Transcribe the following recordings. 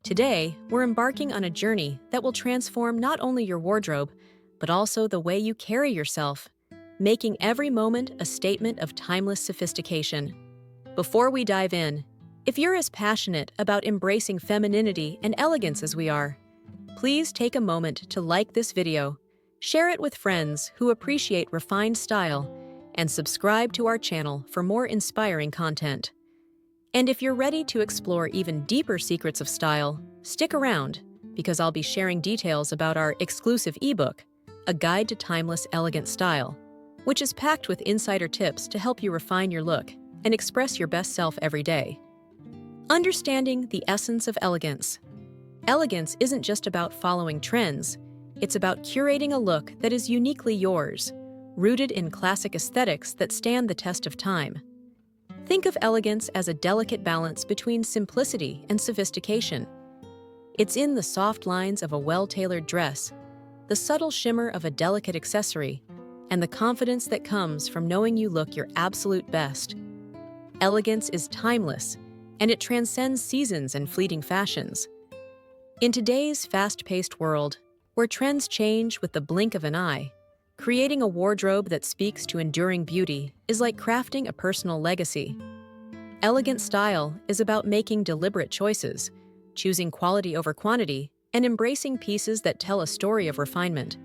Today, we're embarking on a journey that will transform not only your wardrobe, but also the way you carry yourself, making every moment a statement of timeless sophistication. Before we dive in, if you're as passionate about embracing femininity and elegance as we are, please take a moment to like this video, share it with friends who appreciate refined style, and subscribe to our channel for more inspiring content. And if you're ready to explore even deeper secrets of style, stick around, because I'll be sharing details about our exclusive ebook, A Guide to Timeless Elegant Style, which is packed with insider tips to help you refine your look and express your best self every day. Understanding the essence of elegance. Elegance isn't just about following trends, it's about curating a look that is uniquely yours, rooted in classic aesthetics that stand the test of time. Think of elegance as a delicate balance between simplicity and sophistication. It's in the soft lines of a well-tailored dress, the subtle shimmer of a delicate accessory, and the confidence that comes from knowing you look your absolute best. Elegance is timeless, and it transcends seasons and fleeting fashions. In today's fast-paced world, where trends change with the blink of an eye, creating a wardrobe that speaks to enduring beauty is like crafting a personal legacy. Elegant style is about making deliberate choices, choosing quality over quantity, and embracing pieces that tell a story of refinement.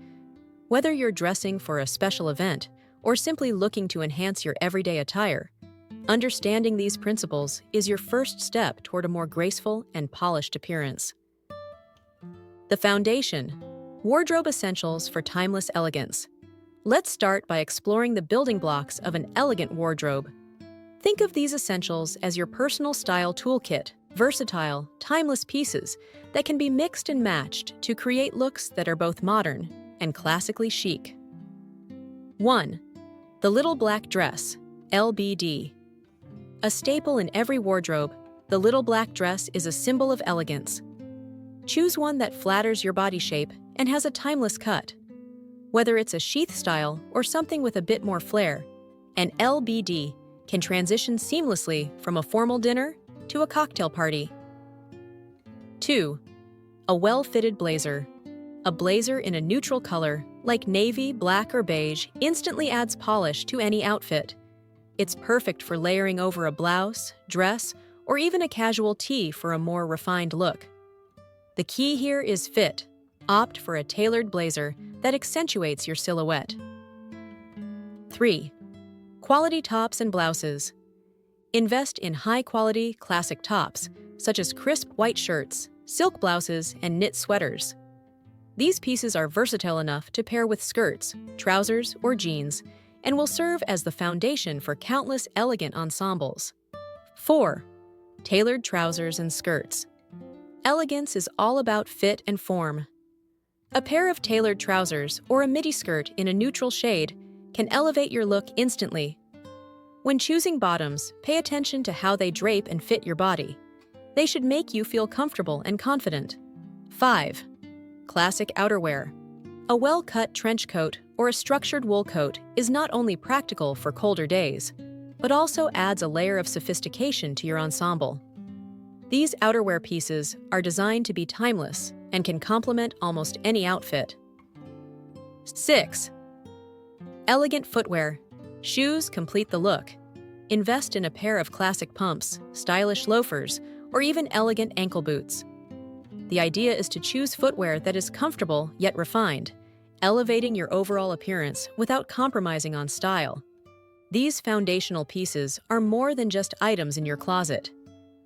Whether you're dressing for a special event or simply looking to enhance your everyday attire, understanding these principles is your first step toward a more graceful and polished appearance. The foundation: wardrobe essentials for timeless elegance. Let's start by exploring the building blocks of an elegant wardrobe. Think of these essentials as your personal style toolkit, versatile, timeless pieces that can be mixed and matched to create looks that are both modern and classically chic. 1. The little black dress, LBD. A staple in every wardrobe, the little black dress is a symbol of elegance. Choose one that flatters your body shape and has a timeless cut. Whether it's a sheath style or something with a bit more flair, an LBD can transition seamlessly from a formal dinner to a cocktail party. 2. A well-fitted blazer. A blazer in a neutral color, like navy, black, or beige, instantly adds polish to any outfit. It's perfect for layering over a blouse, dress, or even a casual tee for a more refined look. The key here is fit. Opt for a tailored blazer that accentuates your silhouette. 3. Quality tops and blouses. Invest in high-quality, classic tops, such as crisp white shirts, silk blouses, and knit sweaters. These pieces are versatile enough to pair with skirts, trousers, or jeans, and will serve as the foundation for countless elegant ensembles. 4. Tailored trousers and skirts. Elegance is all about fit and form. A pair of tailored trousers or a midi skirt in a neutral shade can elevate your look instantly. When choosing bottoms, pay attention to how they drape and fit your body. They should make you feel comfortable and confident. 5. Classic outerwear. A well-cut trench coat or a structured wool coat is not only practical for colder days, but also adds a layer of sophistication to your ensemble. These outerwear pieces are designed to be timeless and can complement almost any outfit. 6. Elegant footwear. Shoes complete the look. Invest in a pair of classic pumps, stylish loafers, or even elegant ankle boots. The idea is to choose footwear that is comfortable yet refined, elevating your overall appearance without compromising on style. These foundational pieces are more than just items in your closet.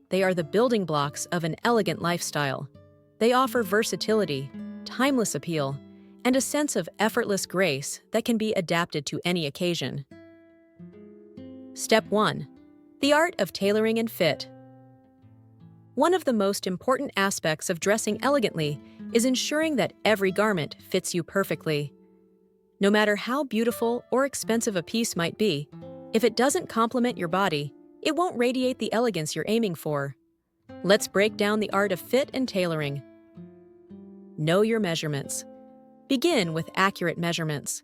They are the building blocks of an elegant lifestyle. They offer versatility, timeless appeal, and a sense of effortless grace that can be adapted to any occasion. Step 1. The art of tailoring and fit. One of the most important aspects of dressing elegantly is ensuring that every garment fits you perfectly. No matter how beautiful or expensive a piece might be, if it doesn't complement your body, it won't radiate the elegance you're aiming for. Let's break down the art of fit and tailoring. Know your measurements. Begin with accurate measurements.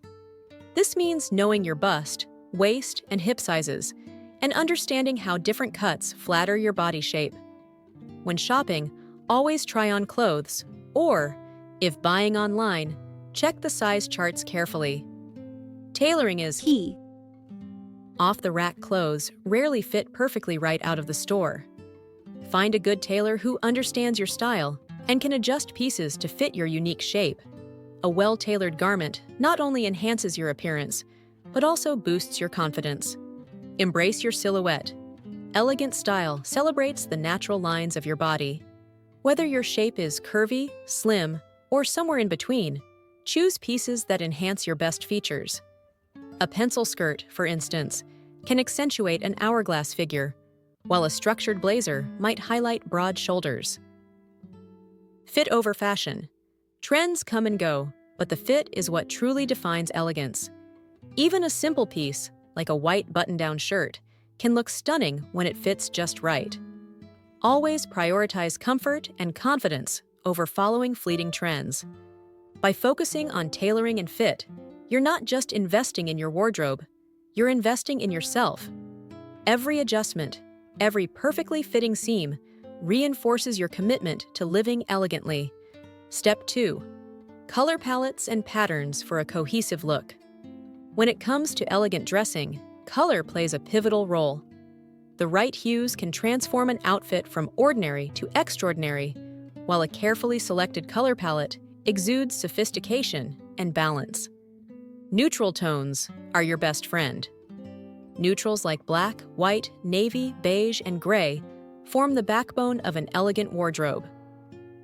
This means knowing your bust, waist, and hip sizes, and understanding how different cuts flatter your body shape. When shopping, always try on clothes, or, if buying online, check the size charts carefully. Tailoring is key. Off-the-rack clothes rarely fit perfectly right out of the store. Find a good tailor who understands your style and can adjust pieces to fit your unique shape. A well-tailored garment not only enhances your appearance, but also boosts your confidence. Embrace your silhouette. Elegant style celebrates the natural lines of your body. Whether your shape is curvy, slim, or somewhere in between, choose pieces that enhance your best features. A pencil skirt, for instance, can accentuate an hourglass figure, while a structured blazer might highlight broad shoulders. Fit over fashion. Trends come and go, but the fit is what truly defines elegance. Even a simple piece, like a white button-down shirt, can look stunning when it fits just right. Always prioritize comfort and confidence over following fleeting trends. By focusing on tailoring and fit, you're not just investing in your wardrobe, you're investing in yourself. Every adjustment, every perfectly fitting seam, reinforces your commitment to living elegantly. Step 2. Color palettes and patterns for a cohesive look. When it comes to elegant dressing, color plays a pivotal role. The right hues can transform an outfit from ordinary to extraordinary, while a carefully selected color palette exudes sophistication and balance. Neutral tones are your best friend. Neutrals like black, white, navy, beige, and gray form the backbone of an elegant wardrobe.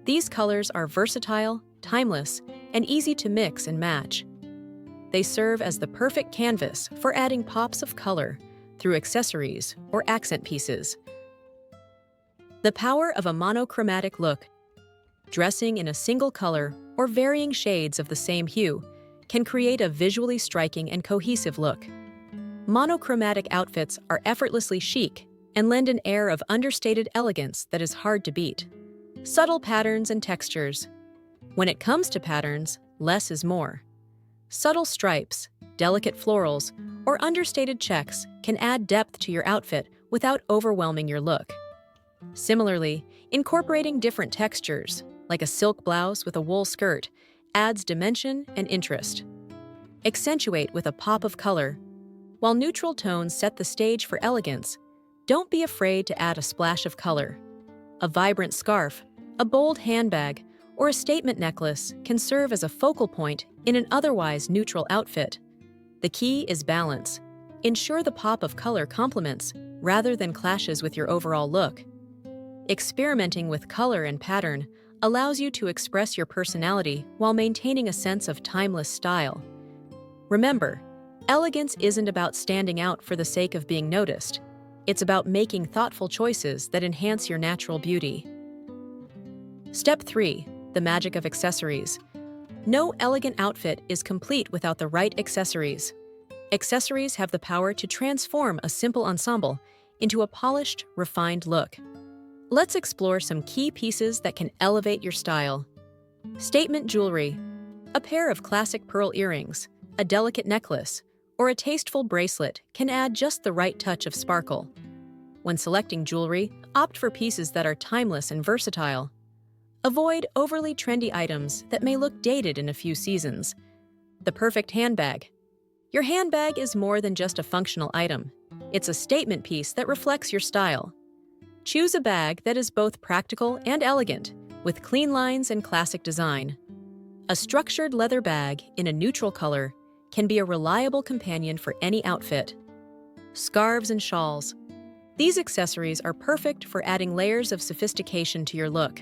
These colors are versatile, timeless, and easy to mix and match. They serve as the perfect canvas for adding pops of color through accessories or accent pieces. The power of a monochromatic look. Dressing in a single color or varying shades of the same hue can create a visually striking and cohesive look. Monochromatic outfits are effortlessly chic and lend an air of understated elegance that is hard to beat. Subtle patterns and textures. When it comes to patterns, less is more. Subtle stripes, delicate florals, or understated checks can add depth to your outfit without overwhelming your look. Similarly, incorporating different textures, like a silk blouse with a wool skirt, adds dimension and interest. Accentuate with a pop of color. While neutral tones set the stage for elegance, don't be afraid to add a splash of color. A vibrant scarf, a bold handbag, or a statement necklace can serve as a focal point in an otherwise neutral outfit. The key is balance. Ensure the pop of color complements rather than clashes with your overall look. Experimenting with color and pattern allows you to express your personality while maintaining a sense of timeless style. Remember, elegance isn't about standing out for the sake of being noticed. It's about making thoughtful choices that enhance your natural beauty. Step 3. The magic of accessories. No elegant outfit is complete without the right accessories. Accessories have the power to transform a simple ensemble into a polished, refined look. Let's explore some key pieces that can elevate your style. Statement jewelry. A pair of classic pearl earrings, a delicate necklace, or a tasteful bracelet can add just the right touch of sparkle. When selecting jewelry, opt for pieces that are timeless and versatile. Avoid overly trendy items that may look dated in a few seasons. The perfect handbag. Your handbag is more than just a functional item. It's a statement piece that reflects your style. Choose a bag that is both practical and elegant, with clean lines and classic design. A structured leather bag in a neutral color can be a reliable companion for any outfit. Scarves and shawls. These accessories are perfect for adding layers of sophistication to your look.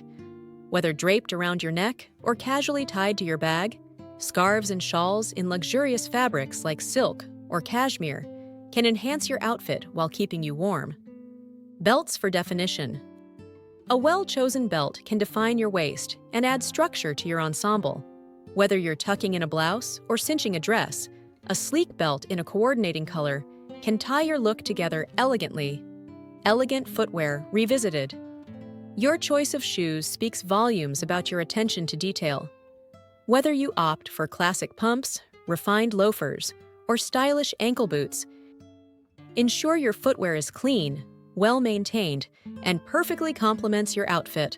Whether draped around your neck or casually tied to your bag, scarves and shawls in luxurious fabrics like silk or cashmere can enhance your outfit while keeping you warm. Belts for definition. A well-chosen belt can define your waist and add structure to your ensemble. Whether you're tucking in a blouse or cinching a dress, a sleek belt in a coordinating color can tie your look together elegantly. Elegant footwear revisited. Your choice of shoes speaks volumes about your attention to detail. Whether you opt for classic pumps, refined loafers, or stylish ankle boots, ensure your footwear is clean, well-maintained, and perfectly complements your outfit.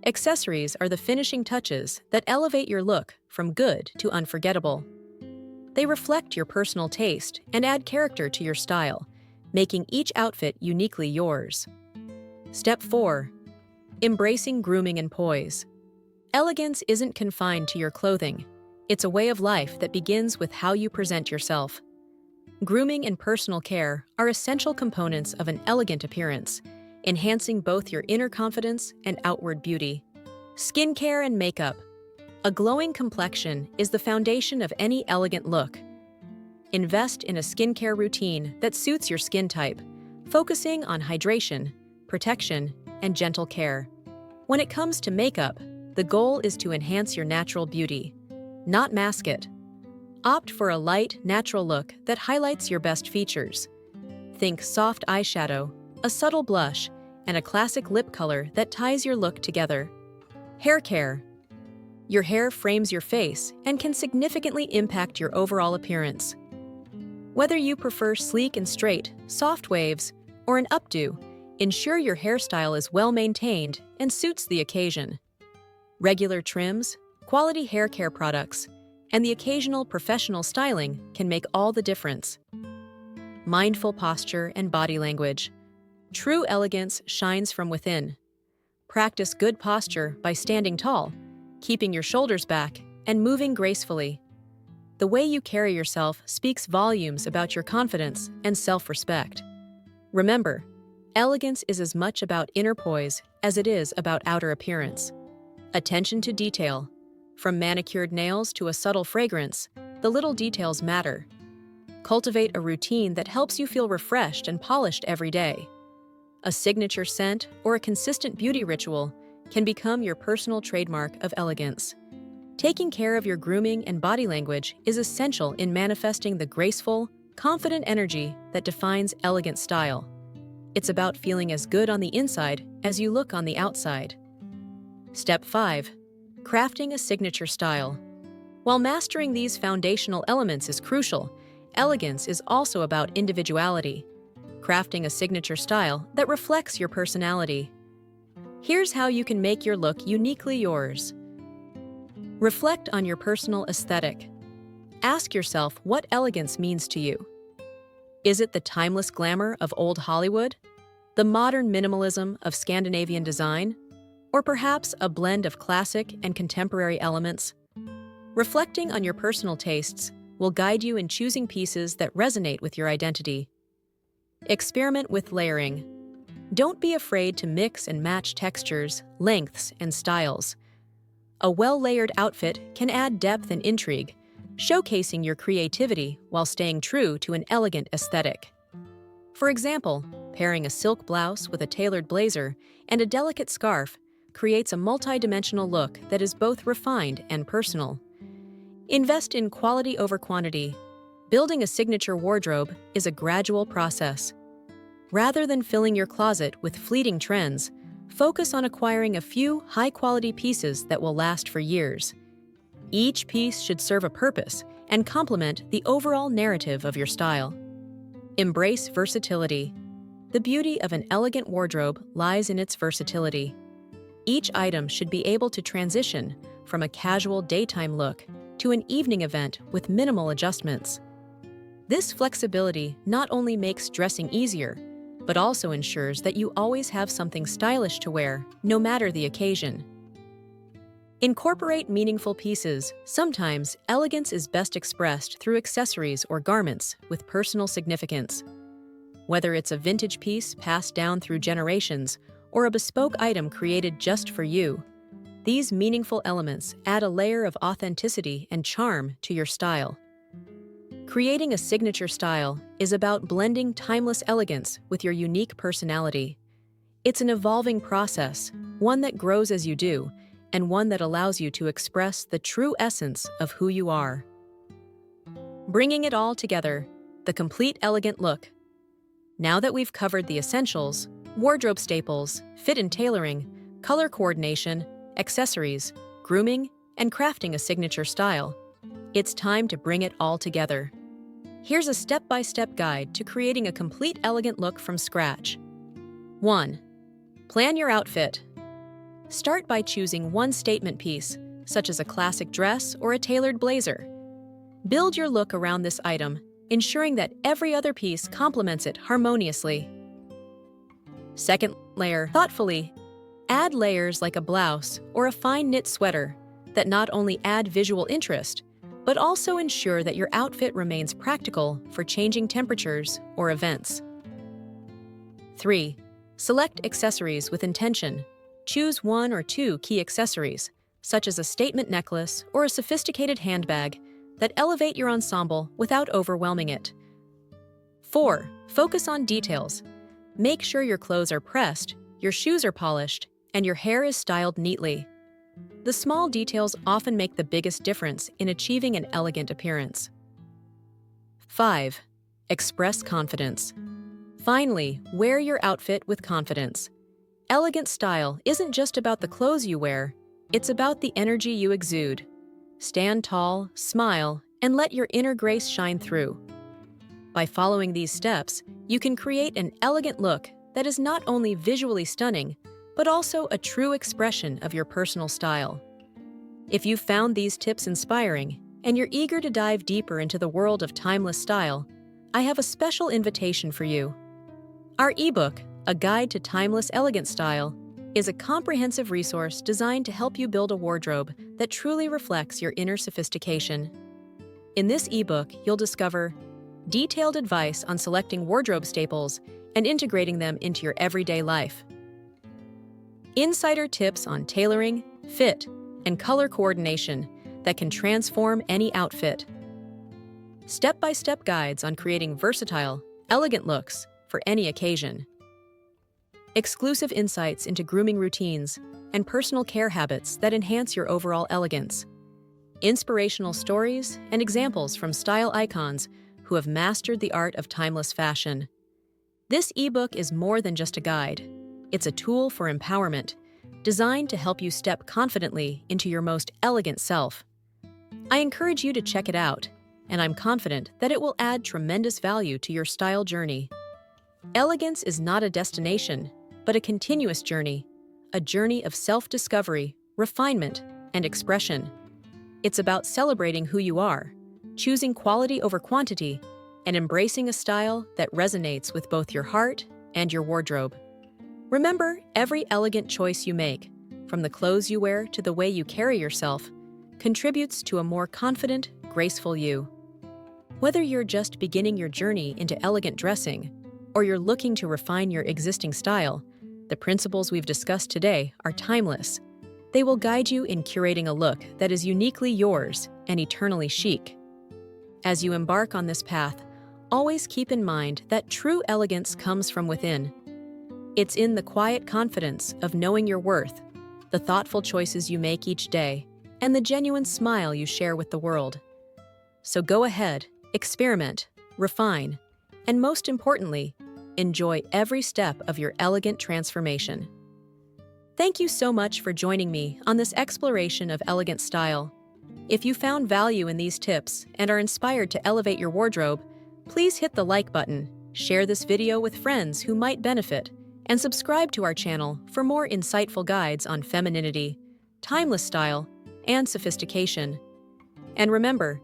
Accessories are the finishing touches that elevate your look from good to unforgettable. They reflect your personal taste and add character to your style, making each outfit uniquely yours. Step 4. Embracing grooming and poise. Elegance isn't confined to your clothing. It's a way of life that begins with how you present yourself. Grooming and personal care are essential components of an elegant appearance, enhancing both your inner confidence and outward beauty. Skincare and makeup. A glowing complexion is the foundation of any elegant look. Invest in a skincare routine that suits your skin type, focusing on hydration, protection, and gentle care. When it comes to makeup, the goal is to enhance your natural beauty, not mask it. Opt for a light, natural look that highlights your best features. Think soft eyeshadow, a subtle blush, and a classic lip color that ties your look together. Hair care. Your hair frames your face and can significantly impact your overall appearance. Whether you prefer sleek and straight, soft waves, or an updo, ensure your hairstyle is well maintained and suits the occasion. Regular trims, quality hair care products, and the occasional professional styling can make all the difference. Mindful posture and body language. True elegance shines from within. Practice good posture by standing tall, keeping your shoulders back, and moving gracefully. The way you carry yourself speaks volumes about your confidence and self-respect. Remember, elegance is as much about inner poise as it is about outer appearance. Attention to detail. From manicured nails to a subtle fragrance, the little details matter. Cultivate a routine that helps you feel refreshed and polished every day. A signature scent or a consistent beauty ritual can become your personal trademark of elegance. Taking care of your grooming and body language is essential in manifesting the graceful, confident energy that defines elegant style. It's about feeling as good on the inside as you look on the outside. Step 5. Crafting a signature style. While mastering these foundational elements is crucial, elegance is also about individuality. Crafting a signature style that reflects your personality. Here's how you can make your look uniquely yours. Reflect on your personal aesthetic. Ask yourself what elegance means to you. Is it the timeless glamour of old Hollywood? The modern minimalism of Scandinavian design? Or perhaps a blend of classic and contemporary elements? Reflecting on your personal tastes will guide you in choosing pieces that resonate with your identity. Experiment with layering. Don't be afraid to mix and match textures, lengths, and styles. A well-layered outfit can add depth and intrigue, showcasing your creativity while staying true to an elegant aesthetic. For example, pairing a silk blouse with a tailored blazer and a delicate scarf creates a multi-dimensional look that is both refined and personal. Invest in quality over quantity. Building a signature wardrobe is a gradual process. Rather than filling your closet with fleeting trends, focus on acquiring a few high-quality pieces that will last for years. Each piece should serve a purpose and complement the overall narrative of your style. Embrace versatility. The beauty of an elegant wardrobe lies in its versatility. Each item should be able to transition from a casual daytime look to an evening event with minimal adjustments. This flexibility not only makes dressing easier, but also ensures that you always have something stylish to wear, no matter the occasion. Incorporate meaningful pieces. Sometimes, elegance is best expressed through accessories or garments with personal significance. Whether it's a vintage piece passed down through generations or a bespoke item created just for you, these meaningful elements add a layer of authenticity and charm to your style. Creating a signature style is about blending timeless elegance with your unique personality. It's an evolving process, one that grows as you do, and one that allows you to express the true essence of who you are. Bringing it all together, the complete elegant look. Now that we've covered the essentials, wardrobe staples, fit and tailoring, color coordination, accessories, grooming, and crafting a signature style, it's time to bring it all together. Here's a step-by-step guide to creating a complete elegant look from scratch. 1. Plan your outfit. Start by choosing one statement piece, such as a classic dress or a tailored blazer. Build your look around this item, ensuring that every other piece complements it harmoniously. Second, layer thoughtfully. Add layers like a blouse or a fine knit sweater that not only add visual interest, but also ensure that your outfit remains practical for changing temperatures or events. 3. Select accessories with intention. Choose one or two key accessories, such as a statement necklace or a sophisticated handbag, that elevate your ensemble without overwhelming it. 4. Focus on details. Make sure your clothes are pressed, your shoes are polished, and your hair is styled neatly. The small details often make the biggest difference in achieving an elegant appearance. 5. Express confidence. Finally, wear your outfit with confidence. Elegant style isn't just about the clothes you wear, it's about the energy you exude. Stand tall, smile, and let your inner grace shine through. By following these steps, you can create an elegant look that is not only visually stunning, but also a true expression of your personal style. If you found these tips inspiring and you're eager to dive deeper into the world of timeless style, I have a special invitation for you. Our ebook, A Guide to Timeless Elegant Style, is a comprehensive resource designed to help you build a wardrobe that truly reflects your inner sophistication. In this ebook, you'll discover detailed advice on selecting wardrobe staples and integrating them into your everyday life, insider tips on tailoring, fit, and color coordination that can transform any outfit, step-by-step guides on creating versatile, elegant looks for any occasion, exclusive insights into grooming routines and personal care habits that enhance your overall elegance, inspirational stories and examples from style icons who have mastered the art of timeless fashion. This ebook is more than just a guide. It's a tool for empowerment, designed to help you step confidently into your most elegant self. I encourage you to check it out, and I'm confident that it will add tremendous value to your style journey. Elegance is not a destination, but a continuous journey, a journey of self-discovery, refinement, and expression. It's about celebrating who you are, choosing quality over quantity, and embracing a style that resonates with both your heart and your wardrobe. Remember, every elegant choice you make, from the clothes you wear to the way you carry yourself, contributes to a more confident, graceful you. Whether you're just beginning your journey into elegant dressing, or you're looking to refine your existing style, the principles we've discussed today are timeless. They will guide you in curating a look that is uniquely yours and eternally chic. As you embark on this path, always keep in mind that true elegance comes from within. It's in the quiet confidence of knowing your worth, the thoughtful choices you make each day, and the genuine smile you share with the world. So go ahead, experiment, refine, and most importantly, enjoy every step of your elegant transformation. Thank you so much for joining me on this exploration of elegant style. If you found value in these tips and are inspired to elevate your wardrobe, please hit the like button, share this video with friends who might benefit, and subscribe to our channel for more insightful guides on femininity, timeless style, and sophistication. And remember,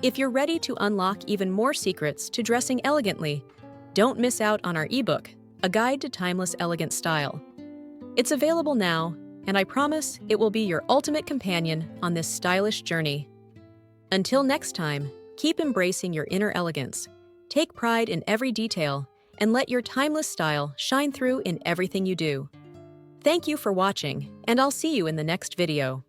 if you're ready to unlock even more secrets to dressing elegantly, don't miss out on our ebook, A Guide to Timeless Elegant Style. It's available now, and I promise it will be your ultimate companion on this stylish journey. Until next time, keep embracing your inner elegance, take pride in every detail, and let your timeless style shine through in everything you do. Thank you for watching, and I'll see you in the next video.